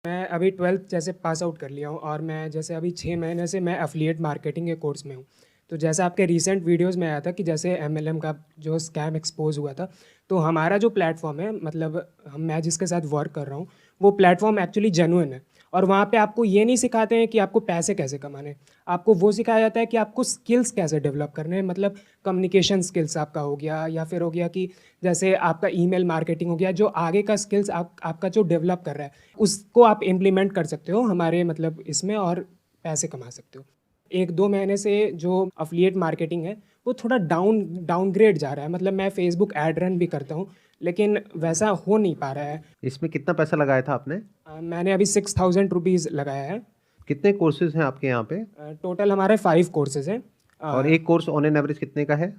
मैं अभी 12th जैसे पास आउट कर लिया हूँ और मैं जैसे अभी 6 महीने से मैं एफिलिएट मार्केटिंग के कोर्स में हूँ। तो जैसे आपके रीसेंट वीडियोस में आया था कि जैसे एमएलएम का जो स्कैम एक्सपोज हुआ था, तो हमारा जो प्लेटफॉर्म है मतलब मैं जिसके साथ वर्क कर रहा हूँ, वो प्लेटफॉर्म एक्चुअली जेन्युइन है। और वहाँ पे आपको ये नहीं सिखाते हैं कि आपको पैसे कैसे कमाने हैं, आपको वो सिखाया जाता है कि आपको स्किल्स कैसे डेवलप करने हैं। मतलब कम्युनिकेशन स्किल्स आपका हो गया, या फिर हो गया कि जैसे आपका ईमेल मार्केटिंग हो गया, जो आगे का स्किल्स आपका जो डेवलप कर रहा है उसको आप इम्प्लीमेंट कर सकते हो हमारे मतलब इसमें, और पैसे कमा सकते हो। 1-2 महीने से जो अफिलिएट मार्केटिंग है वो थोड़ा डाउनग्रेड जा रहा है। मतलब मैं फेसबुक ऐड रन भी करता हूँ, लेकिन वैसा हो नहीं पा रहा है। इसमें कितना पैसा लगाया था आपने? मैंने अभी 6000 रुपीज़ लगाया है। कितने कोर्सेज हैं आपके यहाँ पे? टोटल हमारे 5 कोर्सेज हैं। और एक कोर्स ऑन एन एवरेज कितने का है?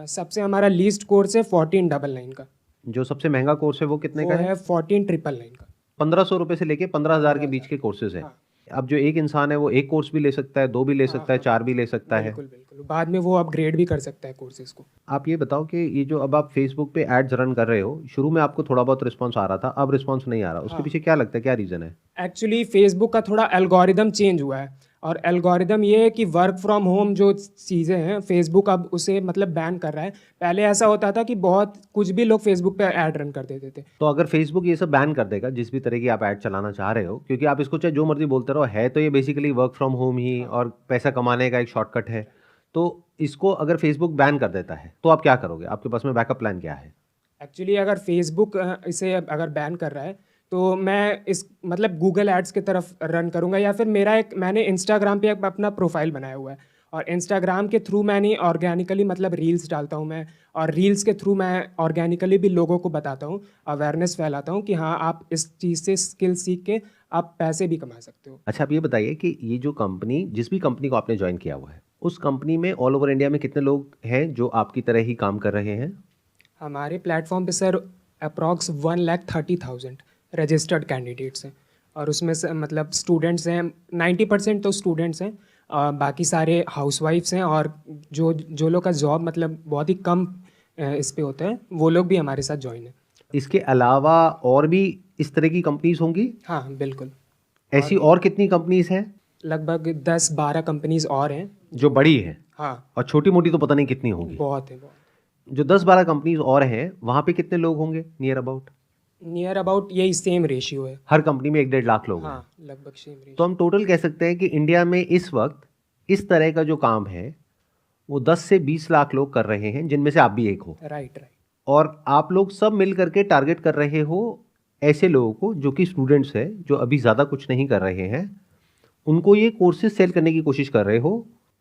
सबसे हमारा लीस्ट कोर्स है 1499 का। जो सबसे महंगा कोर्स है वो कितने वो का है? है 14999 का। 1500 रुपये से लेके 15,000 के बीच 15,000। के कोर्सेज हैं। हाँ, अब जो एक इंसान है वो एक कोर्स भी ले सकता है, दो भी ले हाँ, सकता है, हाँ, चार भी ले सकता है। बिल्कुल बिल्कुल, बाद में वो अपग्रेड भी कर सकता है कोर्सेज को। आप ये बताओ कि ये जो अब आप फेसबुक पे एड्स रन कर रहे हो, शुरू में आपको थोड़ा बहुत रिस्पॉन्स आ रहा था, अब रिस्पॉन्स नहीं आ रहा, उसके हाँ, पीछे क्या लगता है, क्या रीज़न है? एक्चुअली फेसबुक का थोड़ा एल्गोरिदम चेंज हुआ है। और एल्गोरिदम ये है कि वर्क फ्रॉम होम जो चीज़ें हैं फेसबुक अब उसे मतलब बैन कर रहा है। पहले ऐसा होता था कि बहुत कुछ भी लोग फेसबुक पे ऐड रन कर देते थे। तो अगर फेसबुक ये सब बैन कर देगा, जिस भी तरह की आप ऐड चलाना चाह रहे हो, क्योंकि आप इसको चाहे जो मर्जी बोलते रहो, है तो ये बेसिकली वर्क फ्रॉम होम ही हाँ, और पैसा कमाने का एक शॉर्टकट है। तो इसको अगर फेसबुक बैन कर देता है तो आप क्या करोगे? आपके पास में बैकअप प्लान क्या है? एक्चुअली अगर फेसबुक इसे अगर बैन कर रहा है तो मैं इस मतलब गूगल एड्स की तरफ रन करूँगा, या फिर मैंने इंस्टाग्राम पे एक अपना प्रोफाइल बनाया हुआ है। और इंस्टाग्राम के थ्रू मैंने ऑर्गेनिकली मतलब रील्स डालता हूँ मैं। और रील्स के थ्रू मैं ऑर्गेनिकली भी लोगों को बताता हूँ, अवेयरनेस फैलाता हूँ कि हाँ आप इस चीज़ से स्किल सीख के आप पैसे भी कमा सकते हो। अच्छा, आप ये बताइए कि ये जो कंपनी, जिस भी कंपनी को आपने ज्वाइन किया हुआ है, उस कंपनी में ऑल ओवर इंडिया में कितने लोग हैं जो आपकी तरह ही काम कर रहे हैं? हमारे प्लेटफॉर्म पे सर अप्रॉक्स 1,30,000 रजिस्टर्ड कैंडिडेट्स हैं। और उसमें से मतलब स्टूडेंट्स हैं, 90% तो स्टूडेंट्स हैं। बाकी सारे हाउसवाइफ्स हैं, और जो जो लोग का जॉब मतलब बहुत ही कम इस पे होता है, वो लोग भी हमारे साथ ज्वाइन है। इसके अलावा और भी इस तरह की कंपनीज होंगी? हाँ बिल्कुल। और ऐसी भी और कितनी कंपनीज हैं लगभग 10-12 कंपनीज और हैं जो बड़ी हैं? हाँ, और छोटी मोटी तो पता नहीं कितनी होंगी। बहुत है बहुत। जो 10-12 कंपनीज और हैं वहाँ पे कितने लोग होंगे नियर अबाउट? नियर अबाउट यही सेम रेशियो है। हर कंपनी में 1-1.5 लाख लोग हैं। हाँ, लगभग सेम तो रेशियो। हम टोटल कह सकते हैं कि इंडिया में इस वक्त इस तरह का जो काम है वो 10 से 20 लाख लोग कर रहे हैं, जिनमें से आप भी एक हो। Right right. और आप लोग सब मिल करके टारगेट कर रहे हो ऐसे लोगों को जो कि स्टूडेंट्स हैं, जो अभी ज़्यादा कुछ नहीं कर रहे हैं। उनको ये कोर्सेज सेल करने की कोशिश कर रहे हो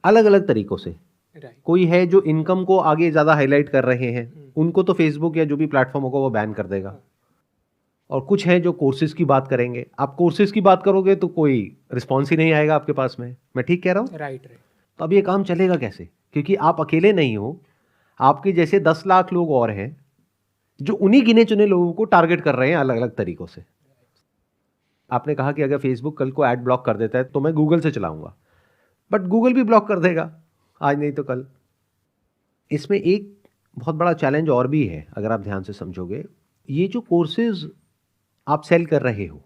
अलग अलग तरीकों से। राइट। कोई है जो इनकम को आगे ज़्यादा हाईलाइट कर रहे हैं, उनको तो फेसबुक या जो भी प्लेटफॉर्म होगा वो बैन कर देगा। और कुछ है जो कोर्सेज की बात करेंगे। आप कोर्सेज की बात करोगे तो कोई रिस्पॉन्स ही नहीं आएगा आपके पास में। मैं ठीक कह रहा हूँ? Right right. तो अब ये काम चलेगा कैसे? क्योंकि आप अकेले नहीं हो, आपके जैसे 10 लाख लोग और हैं जो उन्हीं गिने चुने लोगों को टारगेट कर रहे हैं अलग अलग तरीकों से। आपने कहा कि अगर फेसबुक कल को ऐड ब्लॉक कर देता है तो मैं गूगल से चलाऊंगा, बट गूगल भी ब्लॉक कर देगा आज नहीं तो कल। इसमें एक बहुत बड़ा चैलेंज और भी है, अगर आप ध्यान से समझोगे। ये जो कोर्सेज आप सेल कर रहे हो,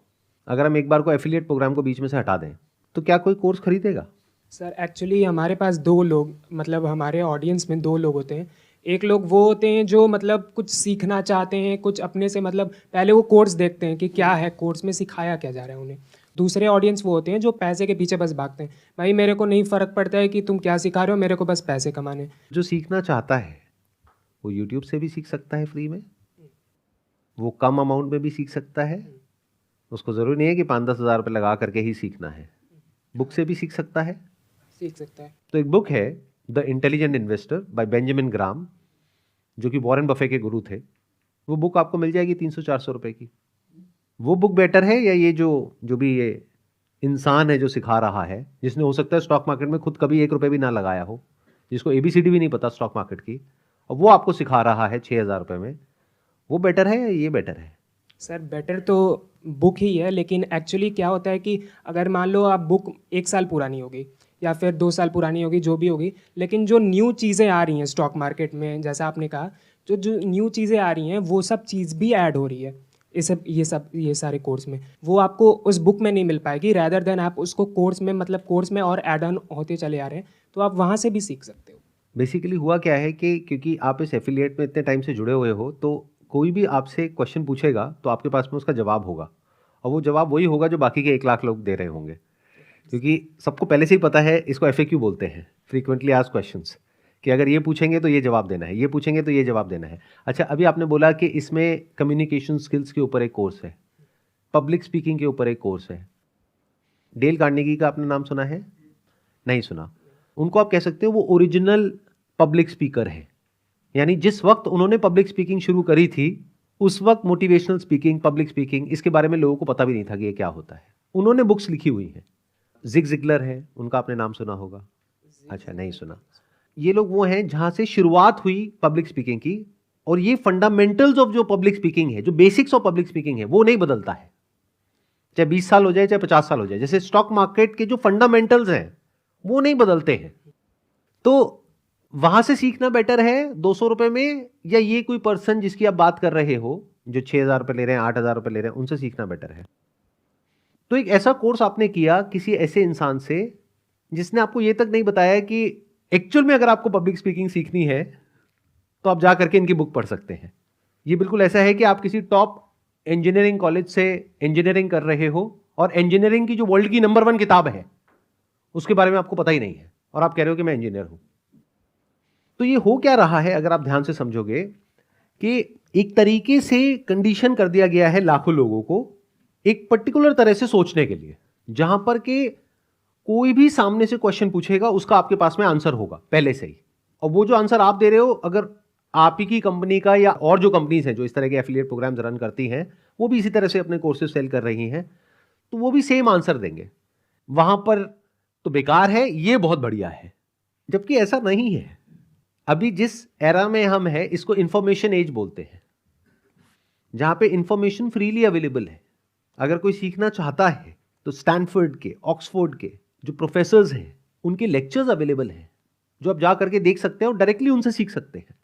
अगर हम एक बार को एफिलिएट प्रोग्राम को बीच में से हटा दें तो क्या कोई कोर्स खरीदेगा? सर एक्चुअली हमारे पास दो लोग मतलब हमारे ऑडियंस में दो लोग होते हैं। एक लोग वो होते हैं जो मतलब कुछ सीखना चाहते हैं, कुछ अपने से मतलब पहले वो कोर्स देखते हैं कि क्या है कोर्स में सिखाया क्या जा रहा है उन्हें। दूसरे ऑडियंस वो होते हैं जो पैसे के पीछे बस भागते हैं, भाई मेरे को नहीं फ़र्क पड़ता है कि तुम क्या सिखा रहे हो, मेरे को बस पैसे कमाने। जो सीखना चाहता है वो यूट्यूब से भी सीख सकता है फ्री में, वो कम अमाउंट में भी सीख सकता है। उसको ज़रूरी नहीं है कि 5-10 हज़ार रुपये लगा करके ही सीखना है, बुक से भी सीख सकता है। सीख सकता है। तो एक बुक है the intelligent investor by Benjamin Graham, जो कि वॉरेन बफे के गुरु थे। वो बुक आपको मिल जाएगी 300-400 रुपये की। वो बुक बेटर है या ये जो जो भी ये इंसान है जो सिखा रहा है, जिसने हो सकता है स्टॉक मार्केट में खुद कभी 1 रुपये भी ना लगाया हो, जिसको ABCD भी नहीं पता स्टॉक मार्केट की, और वो आपको सिखा रहा है 6,000 रुपये में, वो बेटर है या ये बेटर है? सर बेटर तो बुक ही है, लेकिन एक्चुअली क्या होता है कि अगर मान लो आप बुक 1 साल पुरानी होगी या फिर 2 साल पुरानी होगी जो भी होगी, लेकिन जो न्यू चीज़ें आ रही हैं स्टॉक मार्केट में, जैसा आपने कहा जो जो न्यू चीज़ें आ रही हैं वो सब चीज़ भी ऐड हो रही है ये सारे कोर्स में, वो आपको उस बुक में नहीं मिल पाएगी। रैदर देन आप उसको कोर्स में, मतलब कोर्स में और ऐड ऑन होते चले आ रहे हैं, तो आप वहाँ से भी सीख सकते हो। बेसिकली हुआ क्या है कि क्योंकि आप इस एफिलिएट में इतने टाइम से जुड़े हुए हो, तो कोई भी आपसे क्वेश्चन पूछेगा तो आपके पास में उसका जवाब होगा, और वो जवाब वही होगा जो बाकी के 1 लाख लोग दे रहे होंगे, क्योंकि सबको पहले से ही पता है। इसको FAQ बोलते हैं, फ्रीक्वेंटली आस्क्ड क्वेश्चंस, कि अगर ये पूछेंगे तो ये जवाब देना है, ये पूछेंगे तो ये जवाब देना है। अच्छा, अभी आपने बोला कि इसमें कम्युनिकेशन स्किल्स के ऊपर एक कोर्स है, पब्लिक स्पीकिंग के ऊपर एक कोर्स है। डेल कार्नेगी का आपने नाम सुना है? नहीं सुना। उनको आप कह सकते हो वो ओरिजिनल पब्लिक स्पीकर है, यानी जिस वक्त उन्होंने पब्लिक स्पीकिंग शुरू करी थी उस वक्त मोटिवेशनल स्पीकिंग, पब्लिक स्पीकिंग, इसके बारे में लोगों को पता भी नहीं था कि ये क्या होता है। उन्होंने बुक्स लिखी हुई हैं। जिग जिगलर है, उनका आपने नाम सुना होगा? अच्छा, नहीं सुना। ये लोग वो हैं जहां से शुरुआत हुई पब्लिक स्पीकिंग की, और ये फंडामेंटल्स ऑफ जो पब्लिक स्पीकिंग है, जो बेसिक्स ऑफ पब्लिक स्पीकिंग है, वो नहीं बदलता है, चाहे 20 साल हो जाए चाहे 50 साल हो जाए। जैसे स्टॉक मार्केट के जो फंडामेंटल्स हैं वो नहीं बदलते हैं। तो वहां से सीखना बेटर है 200 रुपए में, या ये कोई पर्सन जिसकी आप बात कर रहे हो जो 6,000 रुपए ले रहे हैं, 8,000 रुपए ले रहे हैं, उनसे सीखना बेटर है। तो एक ऐसा कोर्स आपने किया किसी ऐसे इंसान से जिसने आपको ये तक नहीं बताया कि एक्चुअल में अगर आपको पब्लिक स्पीकिंग सीखनी है तो आप जा करके इनकी बुक पढ़ सकते हैं। ये बिल्कुल ऐसा है कि आप किसी टॉप इंजीनियरिंग कॉलेज से इंजीनियरिंग कर रहे हो, और इंजीनियरिंग की जो वर्ल्ड की नंबर 1 किताब है उसके बारे में आपको पता ही नहीं है, और आप कह रहे हो कि मैं इंजीनियर हूं। तो ये हो क्या रहा है, अगर आप ध्यान से समझोगे, कि एक तरीके से कंडीशन कर दिया गया है लाखों लोगों को एक पर्टिकुलर तरह से सोचने के लिए, जहां पर कि कोई भी सामने से क्वेश्चन पूछेगा उसका आपके पास में आंसर होगा पहले से ही, और वो जो आंसर आप दे रहे हो, अगर आप ही की कंपनी का या और जो कंपनीज हैं जो इस तरह के एफिलिएट प्रोग्राम्स रन करती हैं वो भी इसी तरह से अपने कोर्सेज सेल कर रही हैं, तो वो भी सेम आंसर देंगे। वहां पर तो बेकार है, ये बहुत बढ़िया है, जबकि ऐसा नहीं है। अभी जिस एरा में हम हैं इसको इंफॉर्मेशन एज बोलते हैं, जहां पे इंफॉर्मेशन फ्रीली अवेलेबल है। अगर कोई सीखना चाहता है तो स्टैनफोर्ड के, ऑक्सफोर्ड के जो प्रोफेसर्स हैं उनके लेक्चर्स अवेलेबल हैं जो आप जा करके देख सकते हैं और डायरेक्टली उनसे सीख सकते हैं।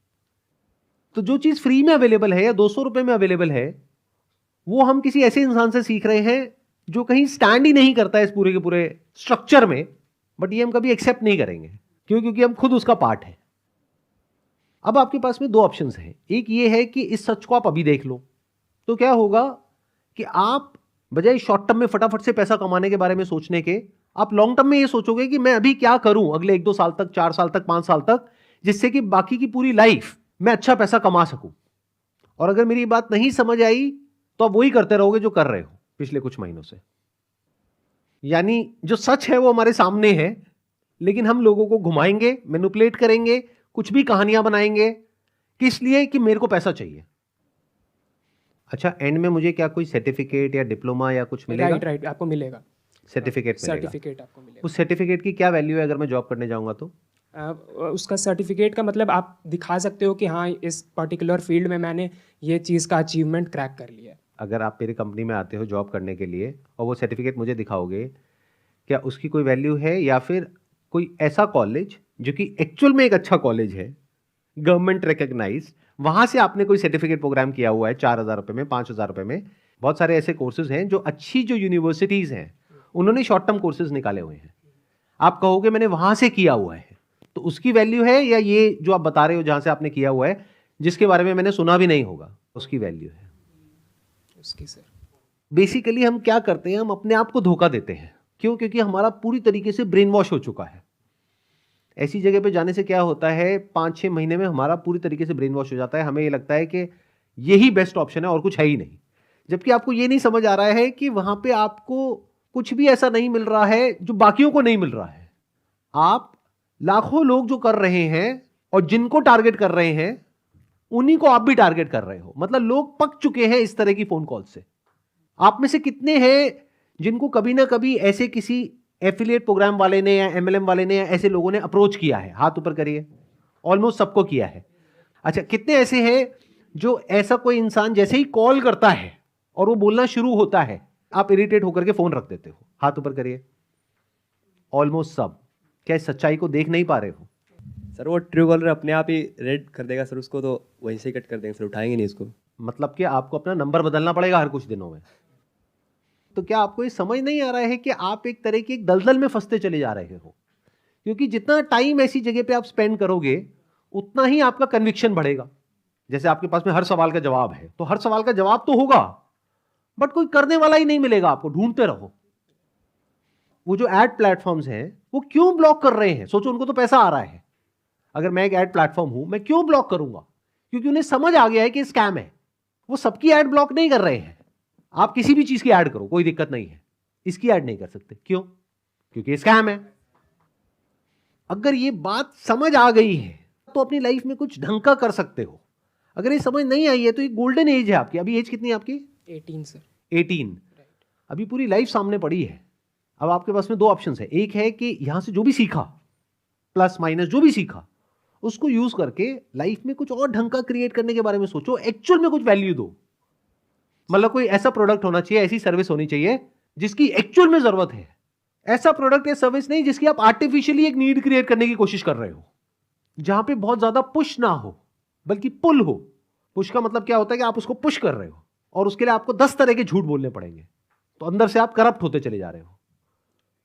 तो जो चीज फ्री में अवेलेबल है या 200 रुपए में अवेलेबल है, वो हम किसी ऐसे इंसान से सीख रहे हैं जो कहीं स्टैंड ही नहीं करता है इस पूरे के पूरे स्ट्रक्चर में, बट ये हम कभी एक्सेप्ट नहीं करेंगे। क्यों? क्योंकि हम खुद उसका पार्ट है। अब आपके पास में 2 ऑप्शंस हैं। एक ये है कि इस सच को आप अभी देख लो, तो क्या होगा कि आप बजाय शॉर्ट टर्म में फटाफट से पैसा कमाने के बारे में सोचने के, आप लॉन्ग टर्म में ये सोचोगे कि मैं अभी क्या करूं अगले 1-2 साल तक, 4 साल तक, 5 साल तक, जिससे कि बाकी की पूरी लाइफ मैं अच्छा पैसा कमा सकूं। और अगर मेरी बात नहीं समझ आई तो आप वही करते रहोगे जो कर रहे हो पिछले कुछ महीनों से। यानी जो सच है वो हमारे सामने है, लेकिन हम लोगों को घुमाएंगे, मैनिपुलेट करेंगे, कुछ भी कहानियां बनाएंगे, किस लिए? कि मेरे को पैसा चाहिए। अच्छा, एंड में मुझे क्या कोई सर्टिफिकेट या डिप्लोमा या कुछ मिलेगा? राइट, आपको मिलेगा सर्टिफिकेट मिलेगा। सर्टिफिकेट आपको मिलेगा। उस सर्टिफिकेट की क्या वैल्यू है अगर मैं जॉब करने जाऊंगा तो? उसका सर्टिफिकेट का मतलब आप दिखा सकते हो कि हाँ, इस पर्टिकुलर फील्ड में मैंने ये चीज़ का अचीवमेंट क्रैक कर लिया है। अगर आप मेरी कंपनी में आते हो जॉब करने के लिए और वो सर्टिफिकेट मुझे दिखाओगे, क्या उसकी कोई वैल्यू है? या फिर कोई ऐसा कॉलेज जो कि एक्चुअल में एक अच्छा कॉलेज है, गवर्नमेंट रिकग्नाइज, वहां से आपने कोई सर्टिफिकेट प्रोग्राम किया हुआ है 4,000 रुपए में, 5,000 रुपए में, बहुत सारे ऐसे कोर्सेज हैं जो अच्छी जो यूनिवर्सिटीज हैं उन्होंने शॉर्ट टर्म कोर्सेज निकाले हुए हैं, आप कहोगे मैंने वहां से किया हुआ है, तो उसकी वैल्यू है? या ये जो आप बता रहे हो जहां से आपने किया हुआ है जिसके बारे में मैंने सुना भी नहीं होगा, उसकी वैल्यू है? उसकी सर बेसिकली हम क्या करते हैं, हम अपने आप को धोखा देते हैं। क्यों? क्योंकि हमारा पूरी तरीके से ब्रेन वॉश हो चुका है। ऐसी जगह पे जाने से क्या होता है, 5-6 महीने में हमारा पूरी तरीके से ब्रेन वॉश हो जाता है। हमें ये लगता है कि यही बेस्ट ऑप्शन है और कुछ है ही नहीं, जबकि आपको ये नहीं समझ आ रहा है कि वहां पे आपको कुछ भी ऐसा नहीं मिल रहा है जो बाकियों को नहीं मिल रहा है। आप लाखों लोग जो कर रहे हैं और जिनको टारगेट कर रहे हैं उन्हीं को आप भी टारगेट कर रहे हो। मतलब लोग पक चुके हैं इस तरह की फोन कॉल से। आप में से कितने हैं जिनको कभी ना कभी ऐसे किसी एफिलिएट प्रोग्राम वाले ने या MLM वाले ने या ऐसे लोगों ने अप्रोच किया है? हाथ ऊपर करिए। ऑलमोस्ट सबको किया है। अच्छा, कितने ऐसे हैं जो ऐसा कोई इंसान जैसे ही कॉल करता है और वो बोलना शुरू होता है, आप इरिटेट होकर के फोन रख देते हो? हाथ ऊपर करिए। ऑलमोस्ट सब। क्या इस सच्चाई को देख नहीं पा रहे हो? सर वो ट्रू कॉलर अपने आप ही रेड कर देगा सर उसको, तो वहीं से कट कर देंगे सर, उठाएंगे नहीं इसको। मतलब कि आपको अपना नंबर बदलना पड़ेगा हर कुछ दिनों में। तो क्या आपको ये समझ नहीं आ रहा है कि आप एक तरह की एक दलदल में फंसते चले जा रहे हो? क्योंकि जितना टाइम ऐसी जगह पे आप स्पेंड करोगे उतना ही आपका कन्विक्शन बढ़ेगा। जैसे आपके पास में हर सवाल का जवाब है, तो हर सवाल का जवाब तो होगा, बट कोई करने वाला ही नहीं मिलेगा आपको, ढूंढते रहो। वो जो एड प्लेटफॉर्म्स हैं वो क्यों ब्लॉक कर रहे हैं? सोचो, उनको तो पैसा आ रहा है। अगर मैं एक एड प्लेटफॉर्म हूं, मैं क्यों ब्लॉक करूंगा? क्योंकि उन्हें समझ आ गया है कि स्कैम है। वो सबकी एड ब्लॉक नहीं कर रहे हैं। आप किसी भी चीज की ऐड करो, कोई दिक्कत नहीं है, इसकी ऐड नहीं कर सकते। क्यों? क्योंकि स्कैम है। अगर ये बात समझ आ गई है तो अपनी लाइफ में कुछ ढंग का कर सकते हो। अगर ये समझ नहीं आई है तो ये गोल्डन एज है आपकी। अभी एज कितनी है आपकी? 18 सर। 18। अभी पूरी लाइफ सामने पड़ी है। अब आपके पास में दो ऑप्शंस है। एक है कि यहां से जो भी सीखा, प्लस माइनस जो भी सीखा, उसको यूज करके लाइफ में कुछ और ढंग का क्रिएट करने के बारे में सोचो, एक्चुअल में कुछ वैल्यू दो। मतलब कोई ऐसा प्रोडक्ट होना चाहिए, ऐसी सर्विस होनी चाहिए जिसकी एक्चुअल में जरूरत है। ऐसा प्रोडक्ट या सर्विस नहीं जिसकी आप आर्टिफिशियली एक नीड क्रिएट करने की कोशिश कर रहे हो, जहां पे बहुत ज्यादा पुश ना हो बल्कि पुल हो। पुश का मतलब क्या होता है कि आप उसको पुश कर रहे हो और उसके लिए आपको 10 तरह के झूठ बोलने पड़ेंगे, तो अंदर से आप करप्ट होते चले जा रहे हो।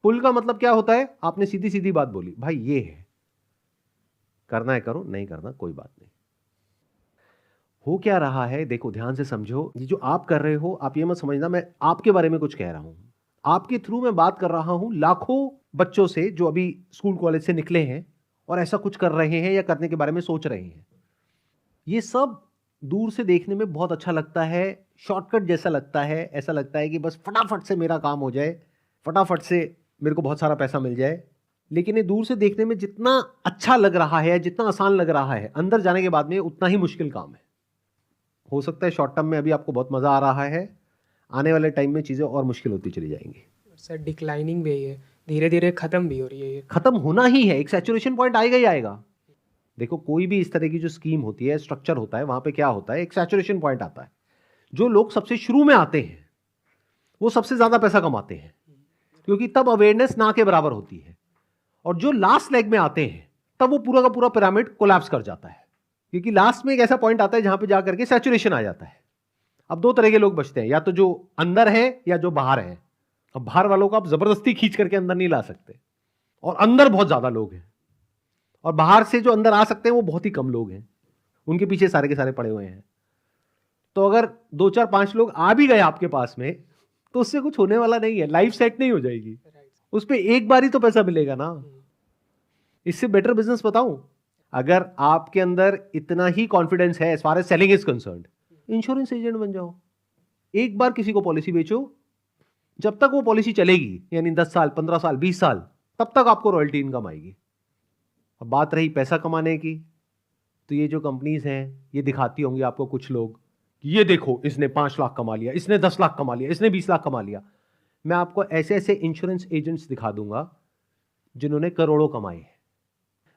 पुल का मतलब क्या होता है? आपने सीधी सीधी बात बोली, भाई ये है, करना है करो, नहीं करना कोई बात नहीं। हो क्या रहा है देखो, ध्यान से समझो। ये जो आप कर रहे हो, आप ये मत समझना मैं आपके बारे में कुछ कह रहा हूं। आपके थ्रू मैं बात कर रहा हूं लाखों बच्चों से जो अभी स्कूल कॉलेज से निकले हैं और ऐसा कुछ कर रहे हैं या करने के बारे में सोच रहे हैं। ये सब दूर से देखने में बहुत अच्छा लगता है, शॉर्टकट जैसा लगता है। ऐसा लगता है कि बस फटाफट से मेरा काम हो जाए, फटाफट से मेरे को बहुत सारा पैसा मिल जाए। लेकिन ये दूर से देखने में जितना अच्छा लग रहा है, जितना आसान लग रहा है, अंदर जाने के बाद में उतना ही मुश्किल काम है। हो सकता है शॉर्ट टर्म में अभी आपको बहुत मजा आ रहा है, आने वाले टाइम में चीजें और मुश्किल होती चली जाएंगी। सर डिक्लाइनिंग भी है, धीरे धीरे खत्म भी हो रही है ये। खत्म होना ही है, एक सैचुरेशन पॉइंट आएगा ही आएगा। देखो, कोई भी इस तरह की जो स्कीम होती है, स्ट्रक्चर होता है, वहां पे क्या होता है, एक सैचुरेशन पॉइंट आता है। जो लोग सबसे शुरू में आते हैं वो सबसे ज्यादा पैसा कमाते हैं, क्योंकि तब अवेयरनेस ना के बराबर होती है। और जो लास्ट लेग में आते हैं तब वो पूरा का पूरा पिरामिड कोलैप्स कर जाता है, क्योंकि लास्ट में एक ऐसा पॉइंट आता है जहां पे जाकर के सैचुरेशन आ जाता है। अब दो तरह के लोग बचते हैं, या तो जो अंदर है या जो बाहर है। अब बाहर वालों को आप जबरदस्ती खींच करके अंदर नहीं ला सकते, और अंदर बहुत ज्यादा लोग हैं, और बाहर से जो अंदर आ सकते हैं वो बहुत ही कम लोग हैं, उनके पीछे सारे के सारे पड़े हुए हैं। तो अगर 2 4 5 लोग आ भी गए आपके पास में तो उससे कुछ होने वाला नहीं है, लाइफ सेट नहीं हो जाएगी, उस पर एक बार ही तो पैसा मिलेगा ना। इससे बेटर बिजनेस बताऊं, अगर आपके अंदर इतना ही कॉन्फिडेंस है as far as selling is concerned, insurance agent बन जाओ। एक बार किसी को पॉलिसी बेचो, जब तक वो पॉलिसी चलेगी, यानी 10 साल 15 साल 20 साल, तब तक आपको रॉयल्टी इनकम आएगी। अब बात रही पैसा कमाने की, तो ये जो कंपनीज हैं ये दिखाती होंगी आपको कुछ लोग, ये देखो इसने 5 लाख कमा लिया, इसने 10 लाख कमा लिया, इसने 20 लाख कमा लिया। मैं आपको ऐसे ऐसे इंश्योरेंस एजेंट्स दिखा दूंगा जिन्होंने करोड़ों कमाए हैं,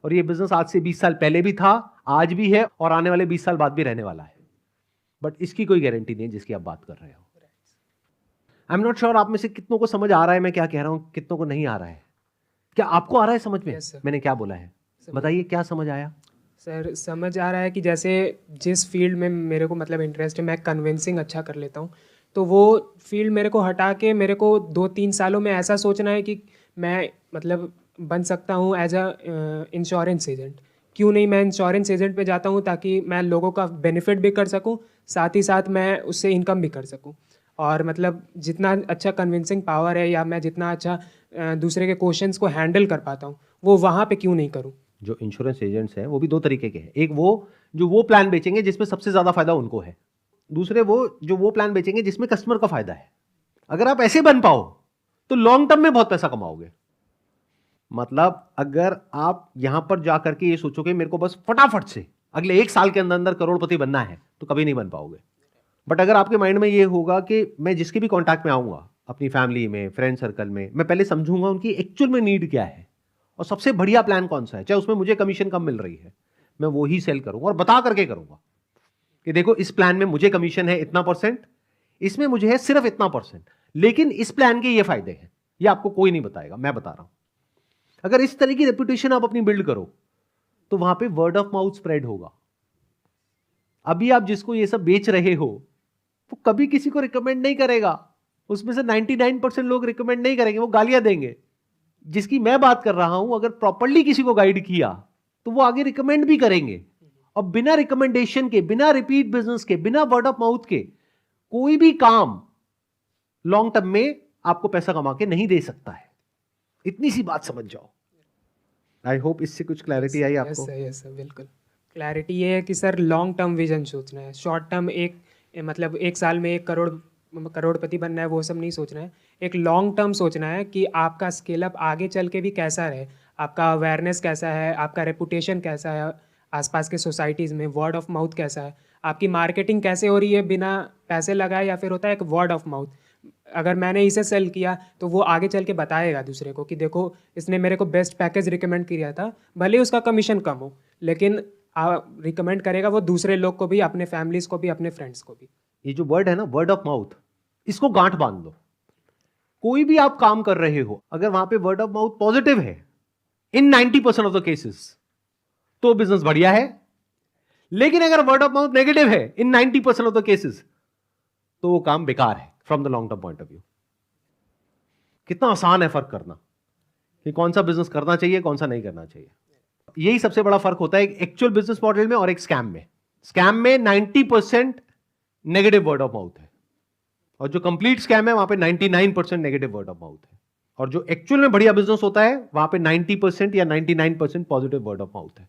और ये बिजनेस आज से 20 साल पहले भी था, आज भी है, और आने वाले 20 साल बाद भी रहने वाला है। बट इसकी कोई गारंटी नहीं है जिसकी आप बात कर रहे हो। आई एम नॉट श्योर आप में से कितनों को समझ आ रहा है मैं क्या कह रहा हूं, कितनों को नहीं आ रहा है। क्या आपको आ रहा है समझ में? Yes, sir. मैंने क्या बोला है, बताइए क्या समझ आया? सर समझ आ रहा है कि जैसे जिस फील्ड में मेरे को मतलब इंटरेस्ट है, मैं कन्विंसिंग अच्छा कर लेता हूँ, तो वो फील्ड मेरे को हटा के मेरे को 2-3 सालों में ऐसा सोचना है कि मैं मतलब बन सकता हूँ एज अ इंश्योरेंस एजेंट। क्यों नहीं मैं इंश्योरेंस एजेंट पे जाता हूँ, ताकि मैं लोगों का बेनिफिट भी कर सकूँ, साथ ही साथ मैं उससे इनकम भी कर सकूँ। और मतलब जितना अच्छा कन्विंसिंग पावर है, या मैं जितना अच्छा दूसरे के क्वेश्चंस को हैंडल कर पाता हूँ, वो वहाँ पे क्यों नहीं करूँ। जो इंश्योरेंस एजेंट्स हैं वो भी 2 तरीके के हैं। एक वो जो वो प्लान बेचेंगे जिसमें सबसे ज्यादा फायदा उनको है, दूसरे वो जो वो प्लान बेचेंगे जिसमें कस्टमर का फायदा है। अगर आप ऐसे बन पाओ तो लॉन्ग टर्म में बहुत पैसा कमाओगे। मतलब अगर आप यहां पर जाकर के ये सोचोगे मेरे को बस फटाफट से अगले 1 साल के अंदर अंदर करोड़पति बनना है, तो कभी नहीं बन पाओगे। बट अगर आपके माइंड में ये होगा कि मैं जिसके भी कॉन्टैक्ट में आऊंगा, अपनी फैमिली में, फ्रेंड सर्कल में, मैं पहले समझूंगा उनकी एक्चुअल में नीड क्या है और सबसे बढ़िया प्लान कौन सा है, चाहे उसमें मुझे कमीशन कम मिल रही है, मैं वो ही सेल करूंगा, और बता करके करूंगा कि देखो इस प्लान में मुझे कमीशन है इतना %, इसमें मुझे है सिर्फ इतना %, लेकिन इस प्लान के ये फायदे हैं, ये आपको कोई नहीं बताएगा, मैं बता रहा हूं। अगर इस तरह की रेपुटेशन आप अपनी बिल्ड करो तो वहां पे वर्ड ऑफ माउथ स्प्रेड होगा। अभी आप जिसको ये सब बेच रहे हो वो कभी किसी को रिकमेंड नहीं करेगा, उसमें से 99% लोग रिकमेंड नहीं करेंगे, वो गालियां देंगे। जिसकी मैं बात कर रहा हूं, अगर प्रॉपर्ली किसी को गाइड किया तो वो आगे रिकमेंड भी करेंगे। और बिना रिकमेंडेशन के, बिना रिपीट बिजनेस के, बिना वर्ड ऑफ माउथ के कोई भी काम लॉन्ग टर्म में आपको पैसा कमा के नहीं दे सकता है। इतनी सी बात समझ जाओ। आई होप इससे कुछ क्लैरिटी आई आपको। यस सर, बिल्कुल क्लैरिटी ये है कि सर लॉन्ग टर्म विजन सोचना है। शॉर्ट टर्म मतलब 1 साल में 1 करोड़पति बनना है, वो सब नहीं सोचना है। एक लॉन्ग टर्म सोचना है कि आपका स्केल अप आगे चल के भी कैसा रहे, आपका अवेयरनेस कैसा है, आपका रेपुटेशन कैसा है आसपास के सोसाइटीज़ में, वर्ड ऑफ माउथ कैसा है, आपकी मार्केटिंग कैसे हो रही है बिना पैसे लगाए, या फिर होता है एक वर्ड ऑफ माउथ, अगर मैंने इसे सेल किया तो वो आगे चल के बताएगा दूसरे को कि देखो इसने मेरे को बेस्ट पैकेज रिकमेंड किया था, भले ही उसका कमीशन कम हो, लेकिन रिकमेंड करेगा वो दूसरे लोग को भी, अपने फैमिलीज को भी, अपने फ्रेंड्स को भी। ये जो वर्ड है ना, वर्ड ऑफ माउथ, इसको गांठ बांध लो। कोई भी आप काम कर रहे हो, अगर वहां पे वर्ड ऑफ माउथ पॉजिटिव है इन 90% ऑफ द केसेस, तो बिजनेस बढ़िया है। लेकिन अगर वर्ड ऑफ माउथ नेगेटिव है इन 90% ऑफ द केसेस, तो वो काम बेकार है from the long term point of view. कितना आसान है फर्क करना कि कौन सा बिजनेस करना चाहिए, कौन सा नहीं करना चाहिए। यही सबसे बड़ा फर्क होता है एक एक्चुअल बिजनेस मॉडल में और एक स्कैम में। स्कैम में 90% नेगेटिव वर्ड ऑफ माउथ है, और जो कंप्लीट स्कैम है वहां पे 99% नेगेटिव वर्ड ऑफ माउथ है। और जो एक्चुअल में बढ़िया बिजनेस होता है वहां पे 90% या 99% पॉजिटिव वर्ड ऑफ माउथ है।